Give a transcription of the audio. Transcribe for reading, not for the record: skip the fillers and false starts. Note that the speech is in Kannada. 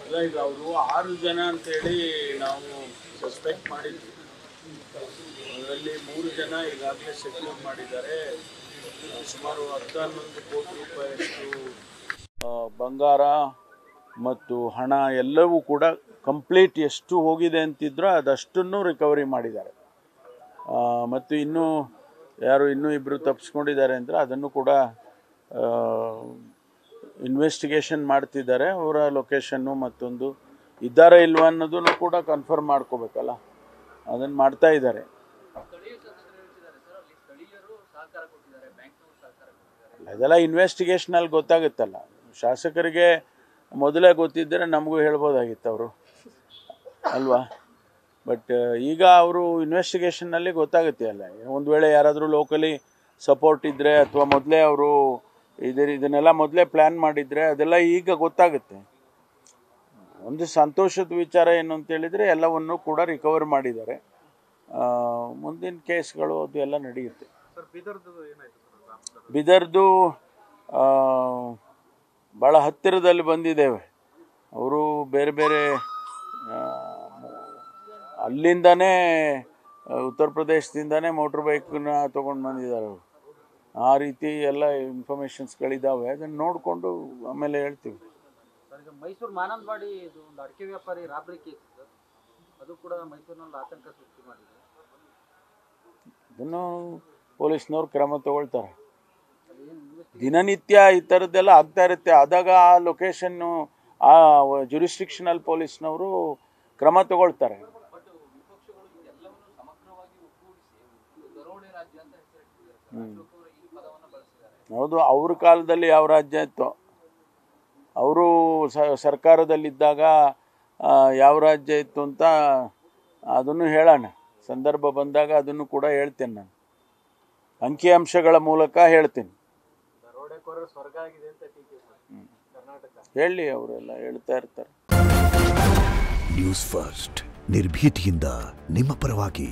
ಅಲ್ಲ, ಈಗ ಅವರು 6 ಜನ ಅಂತೇಳಿ ನಾವು ಸಸ್ಪೆಕ್ಟ್ ಮಾಡಿದ್ವಿ. ಅದರಲ್ಲಿ 3 ಜನ ಈಗಾಗಲೇ ಸೆಕ್ಯೂರ್ ಮಾಡಿದ್ದಾರೆ. ಸುಮಾರು 10-11 ಕೋಟಿ ರೂಪಾಯಿಯಷ್ಟು ಬಂಗಾರ ಮತ್ತು ಹಣ ಎಲ್ಲವೂ ಕೂಡ ಕಂಪ್ಲೀಟ್ ಎಷ್ಟು ಹೋಗಿದೆ ಅಂತಿದ್ರೋ ಅದಷ್ಟನ್ನು ರಿಕವರಿ ಮಾಡಿದ್ದಾರೆ. ಮತ್ತು ಇನ್ನೂ ಇಬ್ಬರು ತಪ್ಪಿಸ್ಕೊಂಡಿದ್ದಾರೆ ಅಂದರೆ ಅದನ್ನು ಕೂಡ ಇನ್ವೆಸ್ಟಿಗೇಷನ್ ಮಾಡ್ತಿದ್ದಾರೆ. ಅವರ ಲೊಕೇಶನ್ನು ಮತ್ತೊಂದು ಇದ್ದಾರೆ ಇಲ್ವಾ ಅನ್ನೋದನ್ನು ಕೂಡ ಕನ್ಫರ್ಮ್ ಮಾಡ್ಕೋಬೇಕಲ್ಲ, ಅದನ್ನು ಮಾಡ್ತಾ ಇದ್ದಾರೆ. ಅದೆಲ್ಲ ಇನ್ವೆಸ್ಟಿಗೇಷನಲ್ಲಿ ಗೊತ್ತಾಗುತ್ತಲ್ಲ. ಶಾಸಕರಿಗೆ ಮೊದಲೇ ಗೊತ್ತಿದ್ದರೆ ನಮಗೂ ಹೇಳ್ಬೋದಾಗಿತ್ತು ಅವರು, ಅಲ್ವಾ? ಬಟ್ ಈಗ ಅವರು ಇನ್ವೆಸ್ಟಿಗೇಷನ್ನಲ್ಲಿ ಗೊತ್ತಾಗುತ್ತೆ ಅಲ್ಲ. ಒಂದು ವೇಳೆ ಯಾರಾದರೂ ಲೋಕಲಿ ಸಪೋರ್ಟ್ ಇದ್ದರೆ ಅಥವಾ ಮೊದಲೇ ಅವರು ಇದನ್ನೆಲ್ಲ ಮೊದಲೇ ಪ್ಲ್ಯಾನ್ ಮಾಡಿದರೆ ಅದೆಲ್ಲ ಈಗ ಗೊತ್ತಾಗುತ್ತೆ. ಒಂದು ಸಂತೋಷದ ವಿಚಾರ ಏನು ಅಂತೇಳಿದರೆ ಎಲ್ಲವನ್ನು ಕೂಡ ರಿಕವರ್ ಮಾಡಿದ್ದಾರೆ. ಮುಂದಿನ ಕೇಸ್ಗಳು ಅದು ಎಲ್ಲ ನಡೆಯುತ್ತೆ. ಬಿದರ್ದು ಭಾಳ ಹತ್ತಿರದಲ್ಲಿ ಬಂದಿದ್ದೇವೆ. ಅವರು ಬೇರೆ ಬೇರೆ ಅಲ್ಲಿಂದನೇ ಉತ್ತರ ಪ್ರದೇಶದಿಂದನೇ ಮೋಟ್ರ್ ಬೈಕನ್ನ ತೊಗೊಂಡು ಬಂದಿದ್ದಾರೆ ಅವರು. ಆ ರೀತಿ ಎಲ್ಲ ಇನ್ಫಾರ್ಮೇಷನ್ಸ್ಗಳಿದ್ದಾವೆ. ಅದನ್ನು ನೋಡಿಕೊಂಡು ಆಮೇಲೆ ಹೇಳ್ತೀವಿ. ಮೈಸೂರು ಮಾನಂದವಾಡಿ ಒಂದು ಅಡಿಕೆ ವ್ಯಾಪಾರಿ ರಾಬರಿ ಕೇಸ್ ಅದು ಕೂಡ ಮೈಸೂರಿನಲ್ಲಿ ಆತಂಕ ಸೃಷ್ಟಿ ಮಾಡಿದೆ. ಅದನ್ನು ಪೊಲೀಸ್ನವ್ರು ಕ್ರಮ ತಗೊಳ್ತಾರೆ. ದಿನನಿತ್ಯ ಈ ಥರದ್ದೆಲ್ಲ ಆಗ್ತಾ ಇರುತ್ತೆ. ಆದಾಗ ಆ ಲೊಕೇಶನ್ನು ಆ ಜುರಿಸ್ಟಿಕ್ಷನಲ್ ಪೊಲೀಸ್ನವರು ಕ್ರಮ ತಗೊಳ್ತಾರೆ. ಹೌದು, ಅವ್ರ ಕಾಲದಲ್ಲಿ ಯಾವ ರಾಜ್ಯ ಇತ್ತು, ಅವರು ಸರ್ಕಾರದಲ್ಲಿದ್ದಾಗ ಯಾವ ರಾಜ್ಯ ಇತ್ತು ಅಂತ ಅದನ್ನು ಹೇಳೋಣ. ಸಂದರ್ಭ ಬಂದಾಗ ಅದನ್ನು ಕೂಡ ಹೇಳ್ತೇನೆ. ನಾನು ಅಂಕಿಅಂಶಗಳ ಮೂಲಕ ಹೇಳ್ತೀನಿ. ಹೇಳಿ, ಅವರೆಲ್ಲ ಹೇಳ್ತಾ ಇರ್ತಾರೆ. ನ್ಯೂಸ್ ಫಸ್ಟ್ ನಿರ್ಭೀತಿಯಿಂದ ನಿಮ್ಮ ಪರವಾಗಿ.